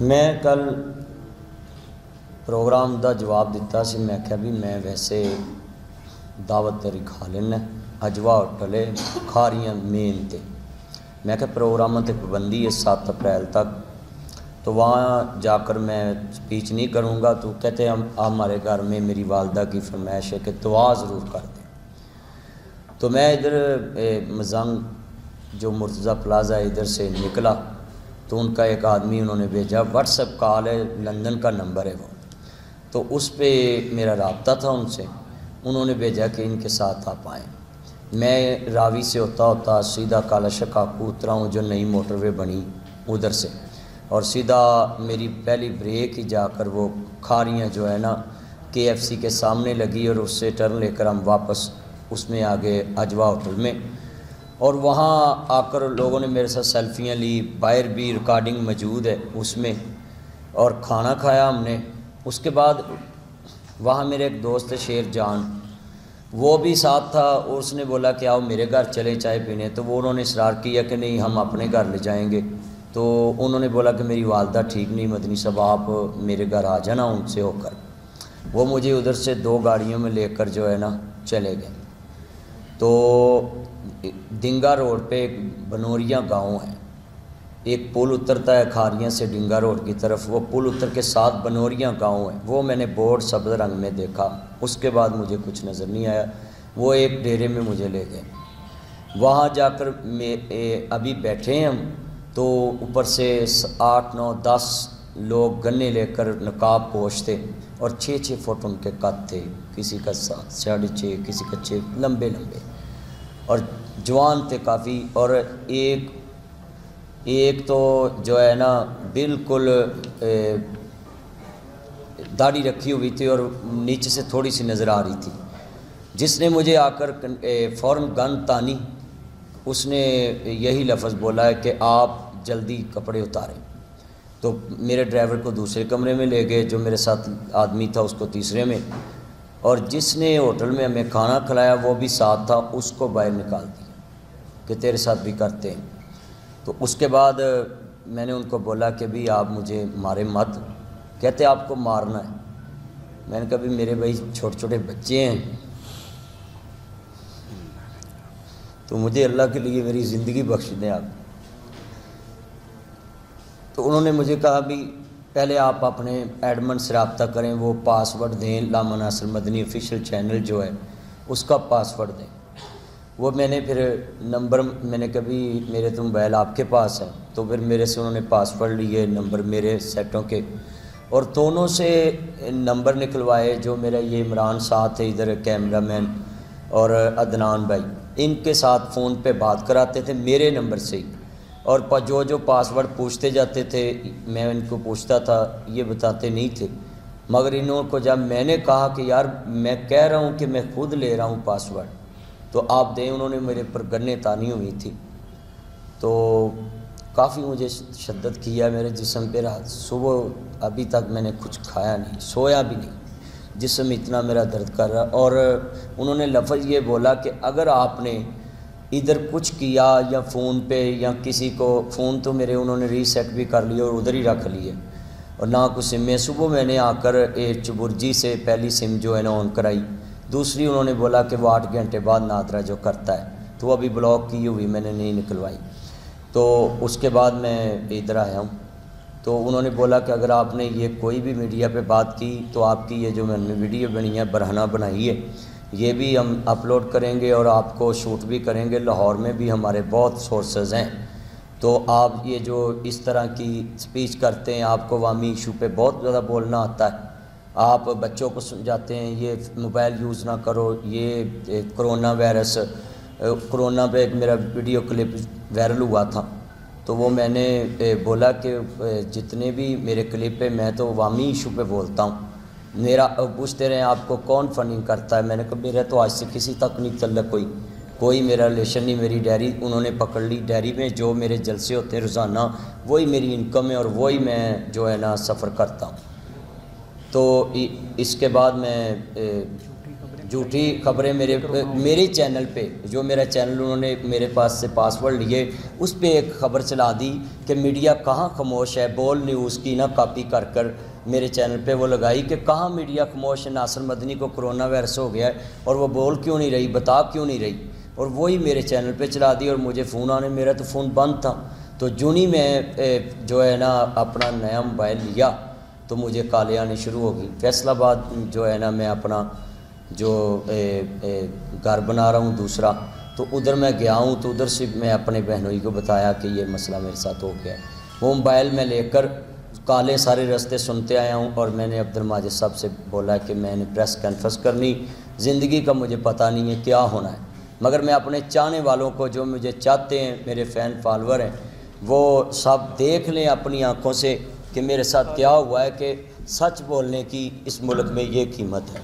میں کل پروگرام دا جواب دیتا سی، میں کہا بھی میں ویسے دعوت تیری کھا لینا اجوا ہوٹل کھاریاں مین تے، میں کہا پروگراموں تے پابندی ہے 7 اپریل تک، تو وہاں جا کر میں سپیچ نہیں کروں گا۔ تو کہتے ہیں ہمارے گھر میں میری والدہ کی فرمائش ہے کہ دعا ضرور کر دیں۔ تو میں ادھر مزنگ جو مرتضیٰ پلازا ادھر سے نکلا تو ان کا ایک آدمی انہوں نے بھیجا، واٹس ایپ کال ہے، لندن کا نمبر ہے وہ، تو اس پہ میرا رابطہ تھا ان سے، انہوں نے بھیجا کہ ان کے ساتھ آپ آئیں۔ میں راوی سے ہوتا سیدھا کالا شکاپو اترا ہوں، جو نئی موٹر وے بنی ادھر سے، اور سیدھا میری پہلی بریک ہی جا کر وہ کھاریاں جو ہے نا KFC کے سامنے لگی، اور اس سے ٹرن لے کر ہم واپس اس میں آگے اجوا ہوٹل میں، اور وہاں آ کر لوگوں نے میرے ساتھ سیلفیاں لی، باہر بھی ریکارڈنگ موجود ہے اس میں، اور کھانا کھایا ہم نے۔ اس کے بعد وہاں میرے ایک دوست ہے شیر جان، وہ بھی ساتھ تھا، اور اس نے بولا کہ آؤ میرے گھر چلے چائے پینے، تو وہ انہوں نے اصرار کیا کہ نہیں ہم اپنے گھر لے جائیں گے۔ تو انہوں نے بولا کہ میری والدہ ٹھیک نہیں، مدنی صاحب آپ میرے گھر آ جانا ان سے ہو کر۔ وہ مجھے ادھر سے 2 گاڑیوں میں لے کر جو ہے نا چلے گئے۔ تو ڈنگا روڈ پہ ایک بنوریاں گاؤں ہے، ایک پل اترتا ہے کھاریاں سے ڈنگا روڈ کی طرف، وہ پل اتر کے ساتھ بنوریاں گاؤں ہے، وہ میں نے بورڈ سبز رنگ میں دیکھا۔ اس کے بعد مجھے کچھ نظر نہیں آیا، وہ ایک ڈیرے میں مجھے لے گئے۔ وہاں جا کر ابھی بیٹھے ہیں ہم، تو اوپر سے 8 9 10 لوگ گنے لے کر نقاب پوش تھے، اور 6 فٹ ان کے قد تھے، کسی کا 7 6.5، کسی کا 6، لمبے لمبے، اور جوان تھے کافی۔ اور ایک تو جو ہے نا بالکل داڑھی رکھی ہوئی تھی اور نیچے سے تھوڑی سی نظر آ رہی تھی، جس نے مجھے آ کر فوراً گن تانی، اس نے یہی لفظ بولا ہے کہ آپ جلدی کپڑے اتاریں۔ تو میرے ڈرائیور کو دوسرے کمرے میں لے گئے، جو میرے ساتھ آدمی تھا اس کو تیسرے میں، اور جس نے ہوٹل میں ہمیں کھانا کھلایا وہ بھی ساتھ تھا، اس کو باہر نکال دیا کہ تیرے ساتھ بھی کرتے ہیں۔ تو اس کے بعد میں نے ان کو بولا کہ بھی آپ مجھے مارے مت، کہتے آپ کو مارنا ہے۔ میں نے کہا بھی میرے بھائی چھوٹے چھوٹے بچے ہیں، تو مجھے اللہ کے لیے میری زندگی بخش دیں آپ۔ تو انہوں نے مجھے کہا بھی پہلے آپ اپنے ایڈمن سے رابطہ کریں، وہ پاس ورڈ دیں، علامہ ناصر مدنی آفیشیل چینل جو ہے اس کا پاس ورڈ دیں۔ وہ میں نے پھر نمبر، میں نے کبھی میرے تو موبائل آپ کے پاس ہے، تو پھر میرے سے انہوں نے پاس ورڈ لیے نمبر میرے سیٹوں کے، اور دونوں سے نمبر نکلوائے، جو میرا یہ عمران ساتھ ہے ادھر کیمرہ مین، اور عدنان بھائی، ان کے ساتھ فون پہ بات کراتے تھے میرے نمبر سے ہی، اور جو پاس ورڈ پوچھتے جاتے تھے میں ان کو پوچھتا تھا، یہ بتاتے نہیں تھے۔ مگر انہوں کو جب میں نے کہا کہ یار میں کہہ رہا ہوں کہ میں خود لے رہا ہوں پاس ورڈ، تو آپ دیں، انہوں نے میرے پر گنے تانی ہوئی تھی، تو کافی مجھے شدت کیا میرے جسم پہ۔ رات صبح ابھی تک میں نے کچھ کھایا نہیں، سویا بھی نہیں، جسم اتنا میرا درد کر رہا۔ اور انہوں نے لفظ یہ بولا کہ اگر آپ نے ادھر کچھ کیا یا فون پہ یا کسی کو، فون تو میرے انہوں نے ری سیٹ بھی کر لیے اور ادھر ہی رکھ لیے، اور نہ کچھ سم میں۔ صبح میں نے آ کر چبرجی سے پہلی سم جو ہے نا آن کرائی، دوسری انہوں نے بولا کہ وہ 8 گھنٹے بعد نادرا جو کرتا ہے، تو وہ ابھی بلاک کی ہوئی میں نے نہیں نکلوائی۔ تو اس کے بعد میں ادھر آیا ہوں، تو انہوں نے بولا کہ اگر آپ نے یہ کوئی بھی میڈیا پہ بات کی تو آپ کی یہ جو میں نے ویڈیو بنی ہے برہنہ بنائی ہے، یہ بھی ہم اپلوڈ کریں گے اور آپ کو شوٹ بھی کریں گے۔ لاہور میں بھی ہمارے بہت سورسز ہیں، تو آپ یہ جو اس طرح کی سپیچ کرتے ہیں، آپ کو عوامی ایشو پہ بہت زیادہ بولنا آتا ہے، آپ بچوں کو سمجھاتے ہیں یہ موبائل یوز نہ کرو، یہ کرونا وائرس، کرونا پہ ایک میرا ویڈیو کلپ وائرل ہوا تھا، تو وہ میں نے بولا کہ جتنے بھی میرے کلپ پہ میں تو عوامی ایشو پہ بولتا ہوں، میرا پوچھتے رہے آپ کو کون فنڈنگ کرتا ہے، میں نے کہا میرا تو آج سے کسی تک نہیں تعلق کوئی میرا ریلیشن نہیں۔ میری ڈائری انہوں نے پکڑ لی، ڈائری میں جو میرے جلسے ہوتے ہیں روزانہ وہی میری انکم ہے، اور وہی میں جو ہے نا سفر کرتا ہوں۔ تو اس کے بعد میں جھوٹی خبریں میرے چینل پہ، جو میرا چینل انہوں نے میرے پاس سے پاسورڈ لیے، اس پہ ایک خبر چلا دی کہ میڈیا کہاں خاموش ہے، بول نیوز کی نہ کاپی کر کر میرے چینل پہ وہ لگائی کہ کہاں میڈیا خاموش ہے، ناصر مدنی کو کرونا وائرس ہو گیا ہے اور وہ بول کیوں نہیں رہی، بتا کیوں نہیں رہی، اور وہی میرے چینل پہ چلا دی اور مجھے فون آنے، میرا تو فون بند تھا، تو جونی میں جو ہے نا اپنا نیا موبائل لیا تو مجھے کالیں آنی شروع ہو گئی۔ فیصل آباد جو ہے نا میں اپنا جو گھر بنا رہا ہوں دوسرا، تو ادھر میں گیا ہوں، تو ادھر سے میں اپنے بہنوئی کو بتایا کہ یہ مسئلہ میرے ساتھ ہو گیا ہے۔ وہ موبائل میں لے کر کالیں سارے راستے سنتے آیا ہوں، اور میں نے عبد الماجد صاحب سے بولا کہ میں نے پریس کانفرنس کرنی، زندگی کا مجھے پتہ نہیں ہے کیا ہونا ہے، مگر میں اپنے چاہنے والوں کو جو مجھے چاہتے ہیں، میرے فین فالور ہیں، وہ سب دیکھ لیں اپنی آنکھوں سے کہ میرے ساتھ کیا ہوا ہے، کہ سچ بولنے کی اس ملک میں یہ قیمت ہے۔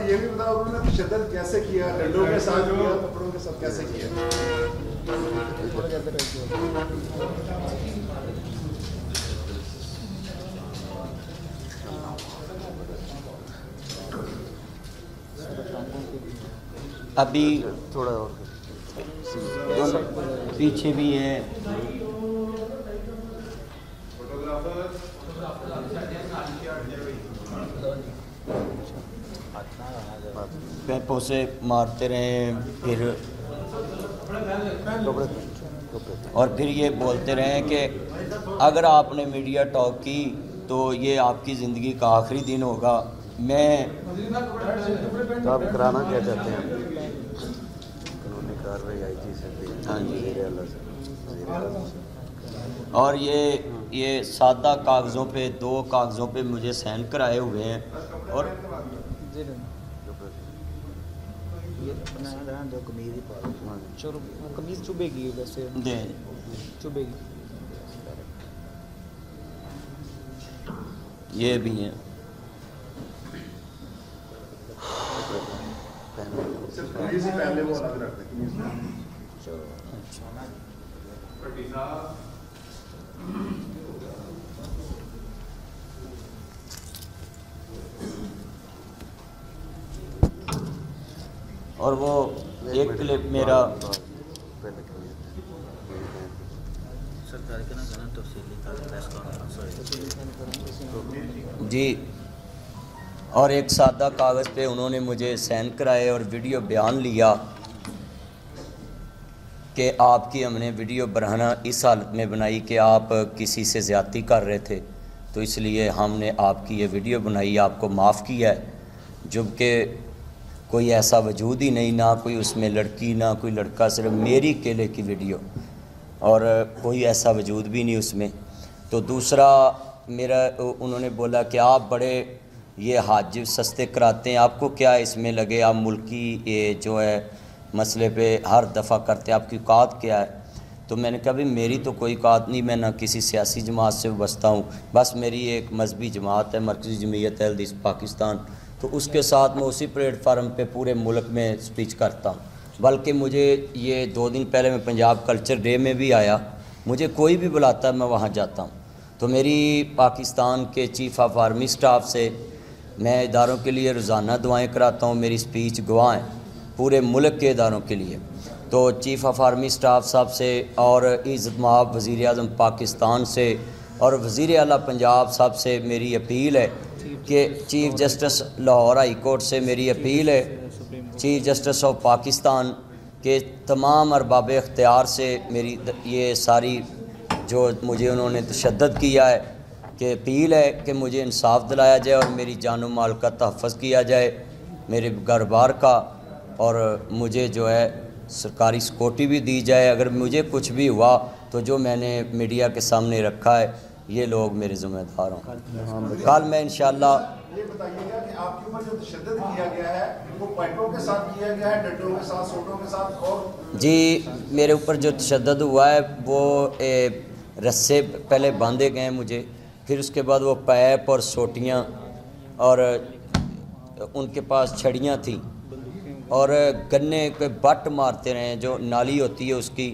یہ بھی بتا انہوں نے تشدد کیسے کیا، ڈنڈوں کے ساتھ کیا، کپڑوں کے ساتھ کیسے کیا؟ ابھی تھوڑا اور پیچھے بھی ہے، پیپوں سے مارتے رہے، پھر اور پھر یہ بولتے رہے کہ اگر آپ نے میڈیا ٹاک کی تو یہ آپ کی زندگی کا آخری دن ہوگا۔ میں آپ کرانا کیا چاہتے ہیں؟ قانونی کارروائی آئی جی سے، ہاں جی، وزیر اعلیٰ سے، اور یہ سادہ کاغذوں پہ، 2 کاغذوں پہ مجھے سائن کرائے ہوئے ہیں، اور قمیض چبھے گی ویسے، چبھے گی، یہ بھی ہیں۔ صرف قمیض ہی پہن لے، وہ الگ رکھتے قمیض میں۔ اور وہ ایک کلپ میرا جی، اور ایک سادہ کاغذ پہ انہوں نے مجھے سائن کرائے اور ویڈیو بیان لیا کہ آپ کی ہم نے ویڈیو برہنہ اس حالت میں بنائی کہ آپ کسی سے زیادتی کر رہے تھے، تو اس لیے ہم نے آپ کی یہ ویڈیو بنائی، آپ کو معاف کیا ہے، جبکہ کوئی ایسا وجود ہی نہیں، نہ کوئی اس میں لڑکی نہ کوئی لڑکا، صرف میری اکیلے کی ویڈیو، اور کوئی ایسا وجود بھی نہیں اس میں۔ تو دوسرا میرا انہوں نے بولا کہ آپ بڑے یہ حج سستے کراتے ہیں، آپ کو کیا اس میں لگے، آپ ملکی یہ جو ہے مسئلے پہ ہر دفعہ کرتے، آپ کی اوقات کیا ہے؟ تو میں نے کہا بھی میری تو کوئی اوقات نہیں، میں نہ کسی سیاسی جماعت سے وابستہ ہوں، بس میری ایک مذہبی جماعت ہے، مرکزی جمعیت اہل حدیث پاکستان، تو اس کے ساتھ میں اسی پلیٹ فارم پہ پورے ملک میں سپیچ کرتا ہوں، بلکہ مجھے یہ 2 دن پہلے میں پنجاب کلچر ڈے میں بھی آیا، مجھے کوئی بھی بلاتا ہے میں وہاں جاتا ہوں۔ تو میری پاکستان کے چیف آف آرمی سٹاف سے میں اداروں کے لیے روزانہ دعائیں کراتا ہوں، میری سپیچ گواہ ہیں پورے ملک کے اداروں کے لیے۔ تو چیف آف آرمی سٹاف صاحب سے اور عزت مآب وزیر اعظم پاکستان سے اور وزیر اعلیٰ پنجاب صاحب سے میری اپیل ہے کہ chief justice Lahore high court سے میری اپیل ہے، چیف جسٹس آف پاکستان کے تمام ارباب اختیار سے میری یہ ساری جو مجھے انہوں نے تشدد کیا ہے کہ اپیل ہے کہ مجھے انصاف دلایا جائے اور میری جان و مال کا تحفظ کیا جائے، میرے گھر بار کا، اور مجھے جو ہے سرکاری سیکورٹی بھی دی جائے۔ اگر مجھے کچھ بھی ہوا تو جو میں نے میڈیا کے سامنے رکھا ہے یہ لوگ میرے ذمہ دار ہوں۔ کل میں انشاءاللہ یہ بتائیے گا کہ آپ کے اوپر جو تشدد کیا گیا ہے وہ پائپوں کے ساتھ کیا گیا ہے، ڈنڈوں کے ساتھ، سوٹوں کے ساتھ، اور جی میرے اوپر جو تشدد ہوا ہے وہ رسے پہلے باندھے گئے مجھے، پھر اس کے بعد وہ پائپ اور سوٹیاں، اور ان کے پاس چھڑیاں تھیں، اور گنے کے بٹ مارتے رہے جو نالی ہوتی ہے اس کی،